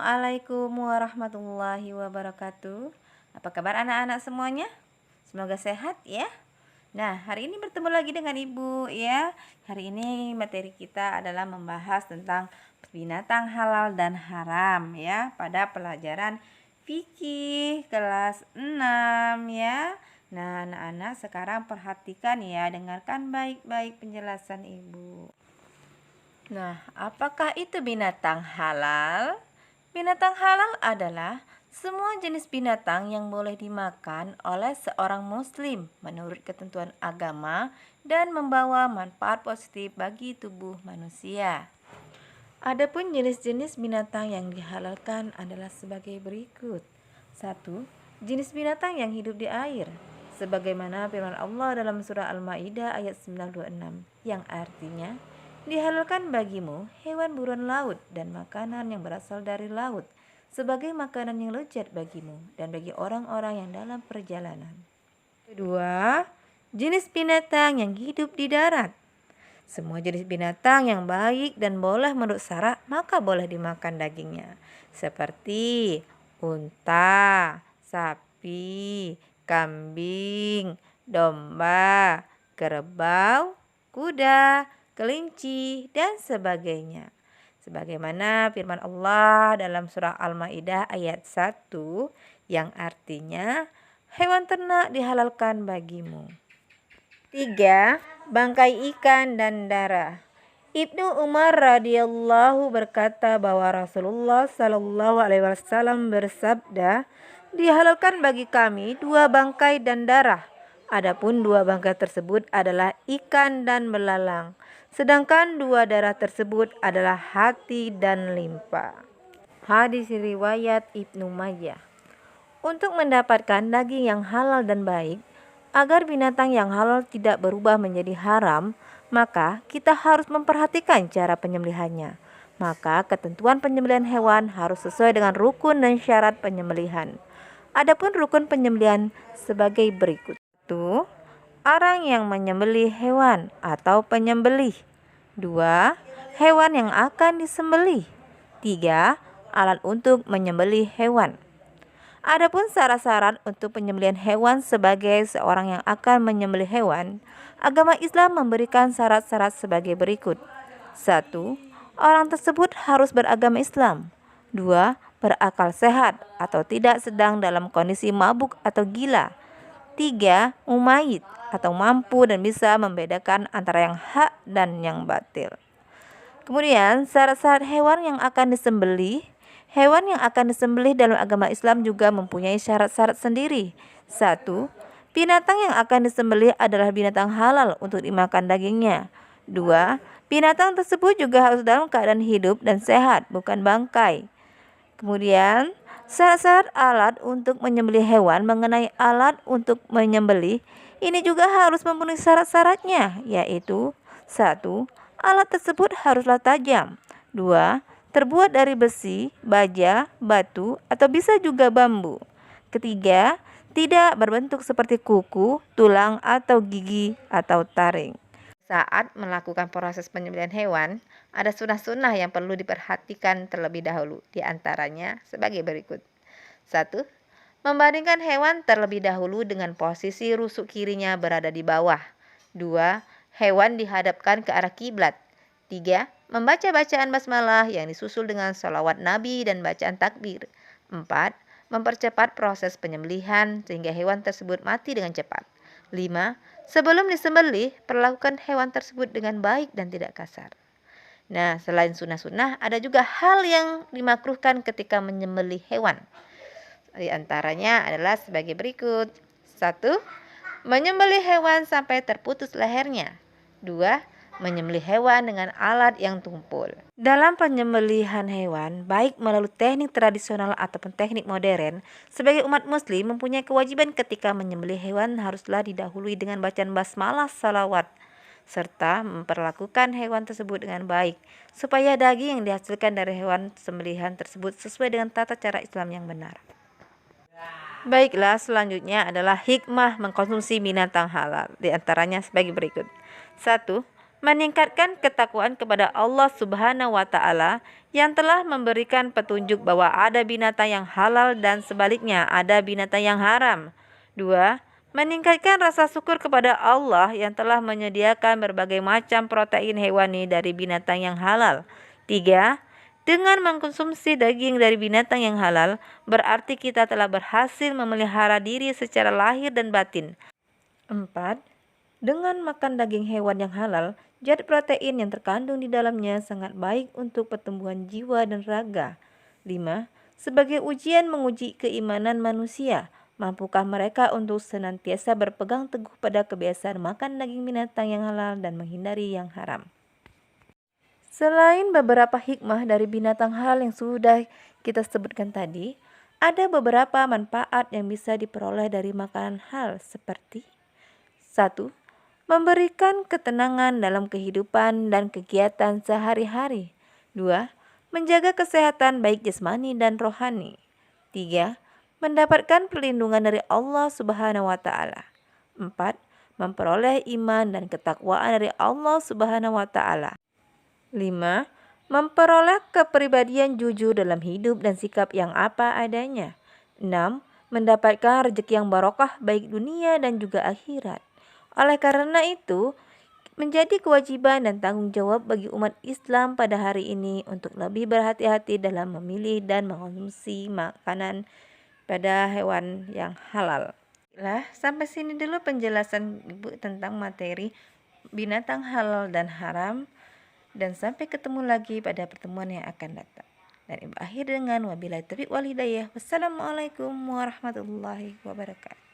Assalamualaikum warahmatullahi wabarakatuh. Apa kabar anak-anak semuanya? Semoga sehat ya. Nah, hari ini bertemu lagi dengan Ibu ya. Hari ini materi kita adalah membahas tentang binatang halal dan haram ya pada pelajaran fikih kelas 6 ya. Nah, anak-anak sekarang perhatikan ya, dengarkan baik-baik penjelasan Ibu. Nah, apakah itu binatang halal? Binatang halal adalah semua jenis binatang yang boleh dimakan oleh seorang muslim menurut ketentuan agama dan membawa manfaat positif bagi tubuh manusia. Adapun jenis-jenis binatang yang dihalalkan adalah sebagai berikut. 1. Jenis binatang yang hidup di air. Sebagaimana firman Allah dalam surah Al-Maidah ayat 926 yang artinya, dihalalkan bagimu hewan buruan laut dan makanan yang berasal dari laut sebagai makanan yang lezat bagimu dan bagi orang-orang yang dalam perjalanan. 2. Jenis binatang yang hidup di darat. Semua jenis binatang yang baik dan boleh menurut syara maka boleh dimakan dagingnya, seperti unta, sapi, kambing, domba, kerbau, kuda, kelinci, dan sebagainya. Sebagaimana firman Allah dalam surah Al-Maidah ayat 1 yang artinya hewan ternak dihalalkan bagimu. 3. Bangkai ikan dan darah. Ibnu Umar radhiyallahu berkata bahwa Rasulullah sallallahu alaihi wasallam bersabda, dihalalkan bagi kami 2 bangkai dan darah. Adapun 2 bangkai tersebut adalah ikan dan belalang, sedangkan 2 darah tersebut adalah hati dan limpa. Hadis riwayat Ibnu Majah. Untuk mendapatkan daging yang halal dan baik, agar binatang yang halal tidak berubah menjadi haram, maka kita harus memperhatikan cara penyembelihannya. Maka ketentuan penyembelihan hewan harus sesuai dengan rukun dan syarat penyembelihan. Adapun rukun penyembelihan sebagai berikut. 1. Orang yang menyembelih hewan atau penyembelih. 2. Hewan yang akan disembelih. 3. Alat untuk menyembelih hewan. Adapun syarat-syarat untuk penyembelihan hewan sebagai seorang yang akan menyembelih hewan, agama Islam memberikan syarat-syarat sebagai berikut. 1. Orang tersebut harus beragama Islam. 2. Berakal sehat atau tidak sedang dalam kondisi mabuk atau gila. 3. Mumayyiz atau mampu dan bisa membedakan antara yang hak dan yang batil. Kemudian syarat-syarat hewan yang akan disembelih. Hewan yang akan disembelih dalam agama Islam juga mempunyai syarat-syarat sendiri. 1. Binatang yang akan disembelih adalah binatang halal untuk dimakan dagingnya. 2. Binatang tersebut juga harus dalam keadaan hidup dan sehat, bukan bangkai. Kemudian syarat-syarat alat untuk menyembelih hewan. Mengenai alat untuk menyembelih, ini juga harus memenuhi syarat-syaratnya, yaitu 1. Alat tersebut haruslah tajam. 2. Terbuat dari besi, baja, batu, atau bisa juga bambu. Ketiga, tidak berbentuk seperti kuku, tulang, atau gigi, atau taring. Saat melakukan proses penyembelihan hewan, ada sunnah-sunnah yang perlu diperhatikan terlebih dahulu. Di antaranya sebagai berikut. 1. Membandingkan hewan terlebih dahulu dengan posisi rusuk kirinya berada di bawah. 2. Hewan dihadapkan ke arah kiblat. 3. Membaca bacaan basmalah yang disusul dengan sholawat Nabi dan bacaan takbir. 4. Mempercepat proses penyembelihan sehingga hewan tersebut mati dengan cepat. 5. Sebelum disembelih, perlakukan hewan tersebut dengan baik dan tidak kasar. Nah, selain sunnah-sunnah, ada juga hal yang dimakruhkan ketika menyembelih hewan. Di antaranya adalah sebagai berikut. 1. Menyembelih hewan sampai terputus lehernya. 2. Menyembelih hewan dengan alat yang tumpul. Dalam penyembelihan hewan, baik melalui teknik tradisional ataupun teknik modern, sebagai umat muslim mempunyai kewajiban ketika menyembelih hewan haruslah didahului dengan bacaan basmalah salawat, serta memperlakukan hewan tersebut dengan baik, supaya daging yang dihasilkan dari hewan sembelihan tersebut sesuai dengan tata cara Islam yang benar. Baiklah, selanjutnya adalah hikmah mengkonsumsi binatang halal. Di antaranya sebagai berikut. 1. meningkatkan ketakwaan kepada Allah Subhanahu wa taala yang telah memberikan petunjuk bahwa ada binatang yang halal dan sebaliknya ada binatang yang haram. 2. Meningkatkan rasa syukur kepada Allah yang telah menyediakan berbagai macam protein hewani dari binatang yang halal. 3. Dengan mengkonsumsi daging dari binatang yang halal, berarti kita telah berhasil memelihara diri secara lahir dan batin. 4. Dengan makan daging hewan yang halal, zat protein yang terkandung di dalamnya sangat baik untuk pertumbuhan jiwa dan raga. 5. Sebagai ujian menguji keimanan manusia, mampukah mereka untuk senantiasa berpegang teguh pada kebiasaan makan daging binatang yang halal dan menghindari yang haram. Selain beberapa hikmah dari binatang halal yang sudah kita sebutkan tadi, ada beberapa manfaat yang bisa diperoleh dari makanan halal seperti 1. Memberikan ketenangan dalam kehidupan dan kegiatan sehari-hari. 2. Menjaga kesehatan baik jasmani dan rohani. 3. Mendapatkan perlindungan dari Allah Subhanahu wa taala. 4. Memperoleh iman dan ketakwaan dari Allah Subhanahu wa taala. 5. Memperoleh kepribadian jujur dalam hidup dan sikap yang apa adanya. 6. Mendapatkan rezeki yang barokah baik dunia dan juga akhirat. Oleh karena itu, menjadi kewajiban dan tanggung jawab bagi umat Islam pada hari ini untuk lebih berhati-hati dalam memilih dan mengonsumsi makanan pada hewan yang halal. Sampai sini dulu penjelasan Ibu tentang materi binatang halal dan haram. Dan sampai ketemu lagi pada pertemuan yang akan datang. Dan Ibu akhir dengan wabillahi taufiq wal hidayah. Wassalamualaikum warahmatullahi wabarakatuh.